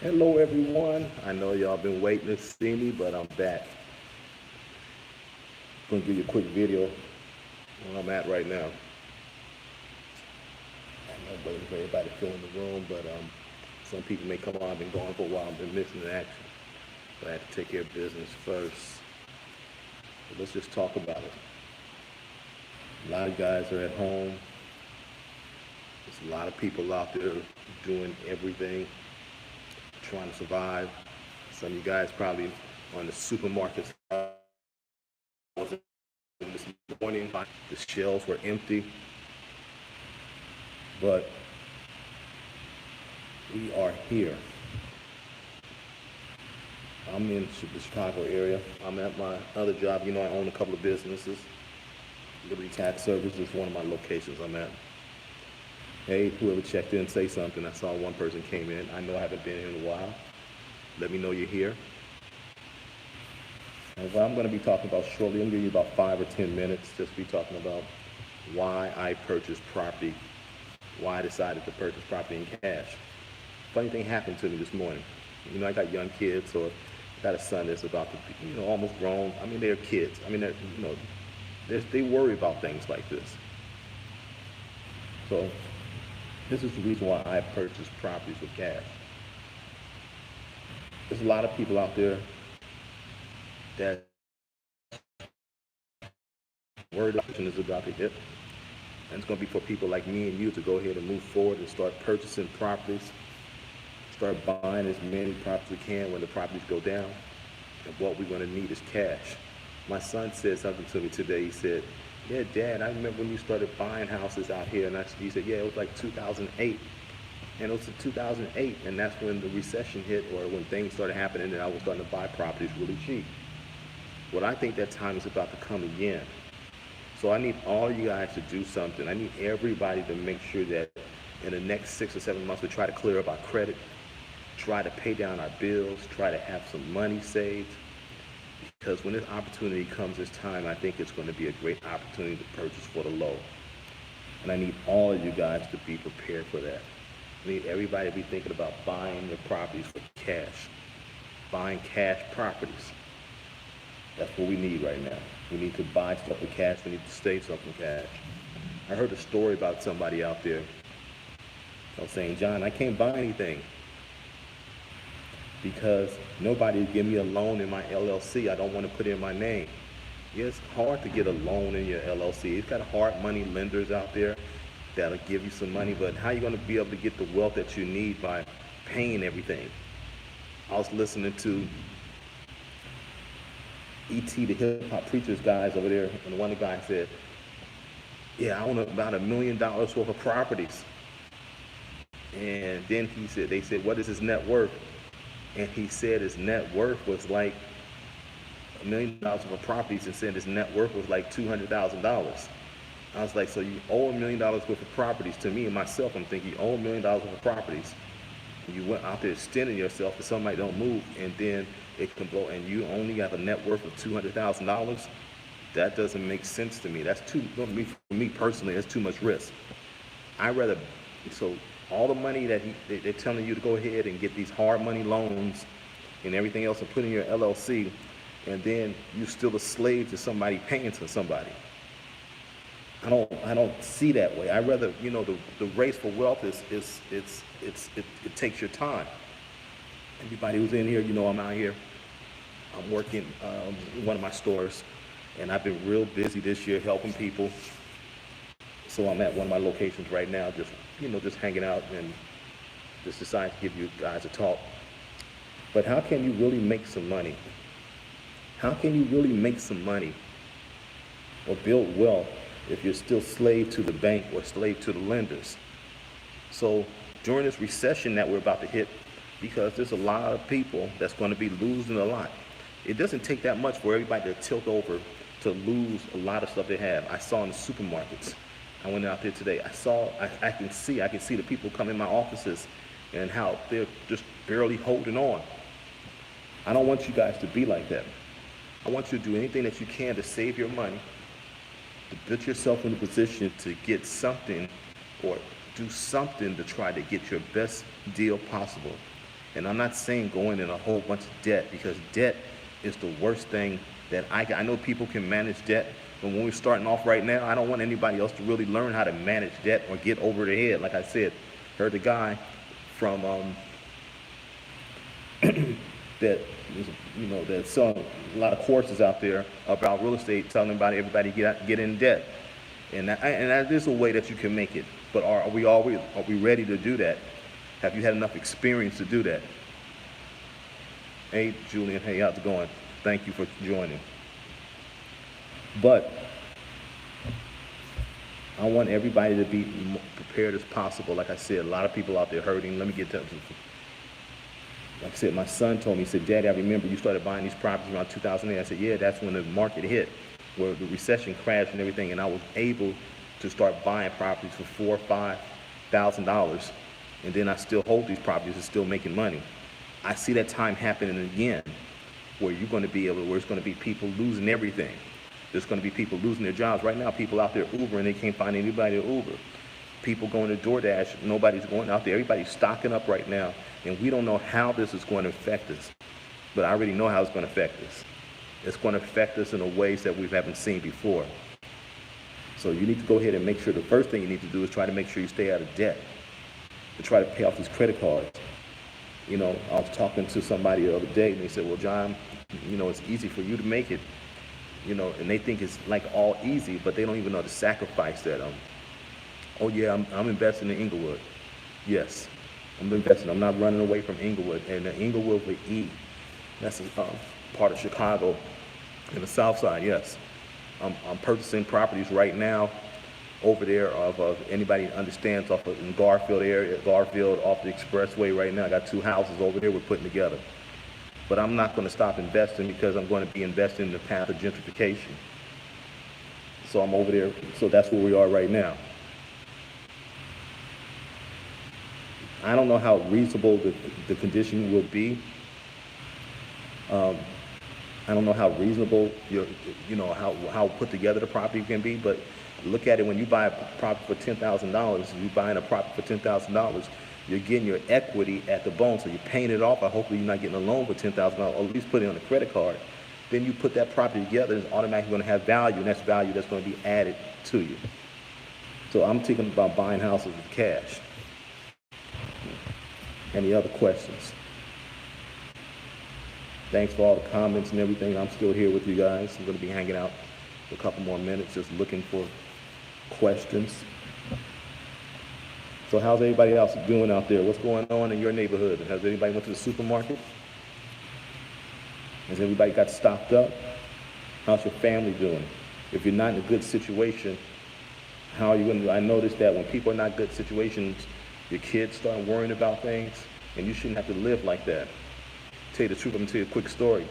Hello everyone. I know y'all been waiting to see me, but I'm back. Gonna give you a quick video where I'm at right now. I'm not waiting for everybody to fill in the room, but some people may come on. I've been gone for a while. I've been missing in action, but I had to take care of business first. So let's just talk about it. A lot of guys are at home. There's a lot of people out there doing everything, trying to survive. Some of you guys probably on the supermarkets this morning. The shelves were empty, but we are here. I'm in the Chicago area. I'm at my other job. You know, I own a couple of businesses. Liberty Tax Service is one of my locations I'm at. Hey, whoever checked in, say something. I saw one person came in. I know I haven't been here in a while. Let me know you're here. And what I'm going to be talking about shortly, I'm going to give you about 5 or 10 minutes, just be talking about why I purchased property, why I decided to purchase property in cash. Funny thing happened to me this morning. You know, I got young kids, so I got a son that's about to be, almost grown. I mean, they're kids. I mean, they worry about things like this. So this is the reason why I purchased properties with cash. There's a lot of people out there that word option is about to hit. And it's going to be for people like me and you to go ahead and move forward and start purchasing properties, start buying as many properties as we can when the properties go down. And what we're going to need is cash. My son said something to me today. He said, yeah, Dad, I remember when you started buying houses out here. And he said, yeah, it was like 2008. And it was in 2008, and that's when the recession hit, or when things started happening, and I was starting to buy properties really cheap. Well, I think that time is about to come again. So I need all you guys to do something. I need everybody to make sure that in the next 6 or 7 months we try to clear up our credit, try to pay down our bills, try to have some money saved. Because when this opportunity comes this time, I think it's going to be a great opportunity to purchase for the low. And I need all of you guys to be prepared for that. I need everybody to be thinking about buying their properties for cash, buying cash properties. That's what we need right now. We need to buy stuff with cash. We need to save stuff with cash. I heard a story about somebody out there. I was saying, John, I can't buy anything because nobody will give me a loan in my LLC. I don't want to put in my name. Yeah, it's hard to get a loan in your LLC. It's got hard money lenders out there that'll give you some money, but how are you going to be able to get the wealth that you need by paying everything? I was listening to E.T., the hip hop preachers guys over there, and one of the guys said, yeah, I own about $1 million worth of properties. And then they said, what is his net worth? And he said his net worth was like $1 million worth of properties, and said his net worth was like $200,000. I was like, so you owe $1 million worth of properties. To me and myself, I'm thinking you owe $1 million worth of properties. You went out there extending yourself to somebody don't move, and then it can blow, and you only have a net worth of $200,000. That doesn't make sense to me. That's too, for me personally, that's too much risk. I rather, so all the money that they're telling you to go ahead and get these hard money loans and everything else and put in your LLC, and then you're still a slave to somebody paying to somebody. I don't see that way. I rather, the race for wealth it takes your time. Everybody who's in here, I'm out here. I'm working in one of my stores, and I've been real busy this year helping people. So I'm at one of my locations right now, just hanging out, and just decided to give you guys a talk. But how can you really make some money? How can you really make some money or build wealth if you're still slave to the bank or slave to the lenders? So during this recession that we're about to hit, because there's a lot of people that's going to be losing a lot. It doesn't take that much for everybody to tilt over to lose a lot of stuff they have. I saw in the supermarkets. I went out there today. I can see the people come in my offices and how they're just barely holding on. I don't want you guys to be like that. I want you to do anything that you can to save your money, to put yourself in a position to get something or do something to try to get your best deal possible. And I'm not saying going in a whole bunch of debt, because debt is the worst thing that I know people can manage debt, but when we're starting off right now, I don't want anybody else to really learn how to manage debt or get over their head. Like I said, heard the guy from that that's selling a lot of courses out there about real estate, telling everybody get in debt, and that is a way that you can make it. But are we ready to do that? Have you had enough experience to do that? Hey, Julian. Hey, how's it going? Thank you for joining. But I want everybody to be prepared as possible. Like I said, a lot of people out there hurting. Let me get to like I said, my son told me, he said, Daddy, I remember you started buying these properties around 2008. I said, yeah, that's when the market hit, where the recession crashed and everything, and I was able to start buying properties for $4,000 or $5,000, and then I still hold these properties and still making money. I see that time happening again, where it's going to be people losing everything. There's going to be people losing their jobs. Right now, people out there Uber, and they can't find anybody to Uber. People going to DoorDash, nobody's going out there. Everybody's stocking up right now, and we don't know how this is going to affect us. But I already know how it's going to affect us. It's going to affect us in ways that we haven't seen before. So you need to go ahead and make sure, the first thing you need to do is try to make sure you stay out of debt, to try to pay off these credit cards. I was talking to somebody the other day, and they said, well, John, it's easy for you to make it, and they think it's like all easy, but they don't even know the sacrifice that oh yeah, I'm investing in Inglewood. Yes, I'm investing. I'm not running away from Inglewood, and Inglewood with E. That's part of Chicago, in the South Side. Yes, I'm purchasing properties right now over there of anybody understands off of in Garfield area, Garfield off the expressway right now. I got 2 houses over there we're putting together. But I'm not going to stop investing, because I'm going to be investing in the path of gentrification. So I'm over there. So that's where we are right now. I don't know how reasonable the condition will be. I don't know how reasonable how put together the property can be, but look at it. When you buy a property for $10,000, you're buying a property for $10,000. You're getting your equity at the bone, so you're paying it off. Hopefully you're not getting a loan for $10,000, or at least put it on a credit card. Then you put that property together, it's automatically going to have value, and that's value that's going to be added to you. So I'm thinking about buying houses with cash. Any other questions? Thanks for all the comments and everything. I'm still here with you guys. I'm going to be hanging out for a couple more minutes, just looking for questions. So how's everybody else doing out there? What's going on in your neighborhood? Has anybody went to the supermarket? Has everybody got stocked up? How's your family doing? If you're not in a good situation, how are you going to? I noticed that when people are not in good situations, your kids start worrying about things, and you shouldn't have to live like that. Tell you the truth, I'm gonna tell you a quick story.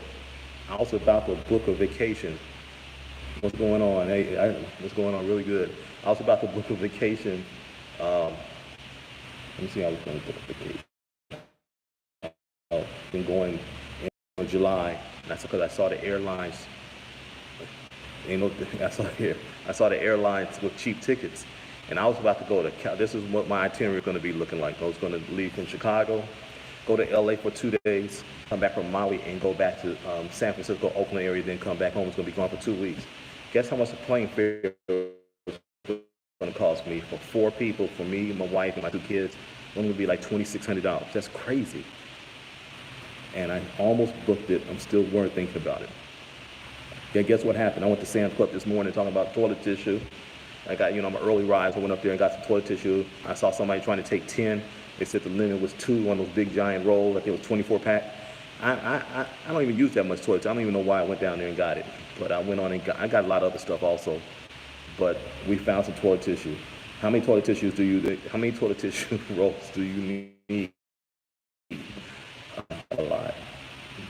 I was about to book a vacation. What's going on? Hey, what's going on? Really good. I was about to book a vacation. Let me see how I was going to book a vacation. I've been going in July, and that's because I saw the airlines. I saw the airlines with cheap tickets. And I was about to go to, this is what my itinerary is going to be looking like. I was going to leave from Chicago, go to LA for 2 days, come back from Maui, and go back to San Francisco, Oakland area, then come back home. It's going to be gone for 2 weeks. Guess how much the plane fare is going to cost me for 4 people, for me, my wife, and my 2 kids? It's going to be like $2,600. That's crazy. And I almost booked it. I'm still thinking about it. Yeah, guess what happened? I went to Sam's Club this morning talking about toilet tissue. I got, I'm an early rise. I went up there and got some toilet tissue. I saw somebody trying to take 10. They said the limit was 2, one of those big giant rolls. I think it was 24 pack. I don't even use that much toilet tissue. I don't even know why I went down there and got it. But I went on and I got a lot of other stuff also. But we found some toilet tissue. How many toilet tissue rolls do you need? A lot.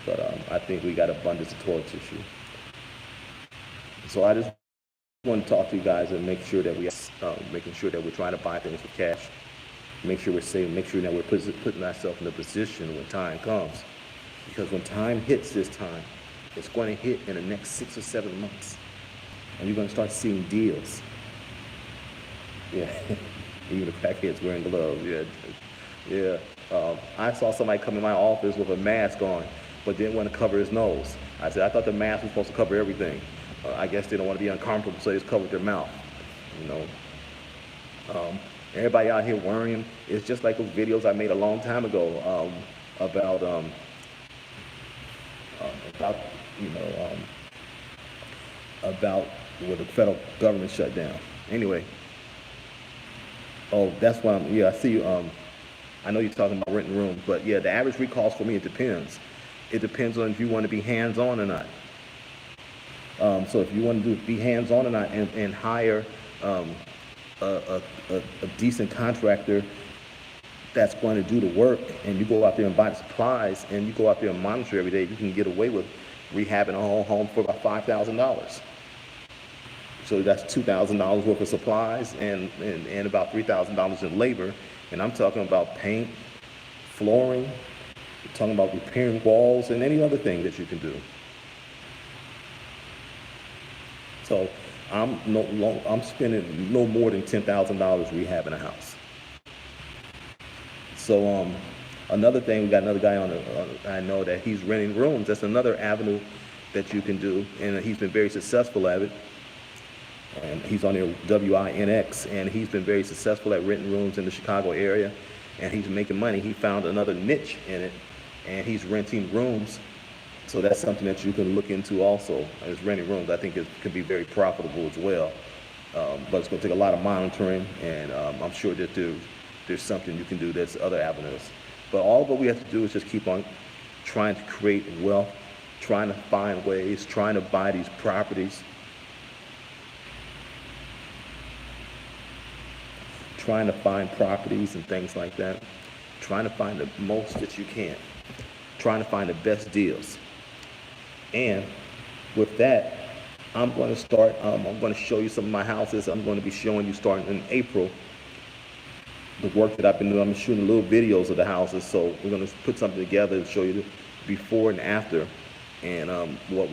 But I think we got abundance of toilet tissue. So I just want to talk to you guys and make sure that making sure that we're trying to buy things with cash. Make sure we're saving. Make sure that we're putting ourselves in a position when time comes. Because when time hits this time, it's going to hit in the next 6 or 7 months, and you're going to start seeing deals. Yeah, even the crackheads wearing gloves. Yeah, Yeah. I saw somebody come in my office with a mask on, but didn't want to cover his nose. I said, I thought the mask was supposed to cover everything. I guess they don't want to be uncomfortable, so they just covered their mouth. You know, everybody out here worrying. It's just like those videos I made a long time ago about about you know about where the federal government shut down. Anyway, oh, that's why yeah, I see you. I know you're talking about renting rooms, but yeah, the average recourse for me, it depends. It depends on if you want to be hands-on or not. So if you want to be hands-on or not and hire um, a decent contractor that's going to do the work, and you go out there and buy the supplies, and you go out there and monitor every day, you can get away with rehabbing a whole home for about $5,000. So that's $2,000 worth of supplies and about $3,000 in labor. And I'm talking about paint, flooring, I'm talking about repairing walls and any other thing that you can do. So I'm spending no more than $10,000 rehabbing a house. So another thing, we got another guy I know that he's renting rooms. That's another avenue that you can do, and he's been very successful at it. And he's on there, WINX, and he's been very successful at renting rooms in the Chicago area, and he's making money. He found another niche in it, and he's renting rooms. So that's something that you can look into also, is renting rooms. I think it can be very profitable as well. But it's going to take a lot of monitoring, and I'm sure that there's something you can do that's other avenues. But all what we have to do is just keep on trying to create wealth, trying to find ways, trying to buy these properties, trying to find properties and things like that, trying to find the most that you can, trying to find the best deals. And with that, I'm going to start, I'm going to show you some of my houses. I'm going to be showing you starting in April the work that I've been doing. I'm shooting little videos of the houses, so we're going to put something together to show you the before and after, and what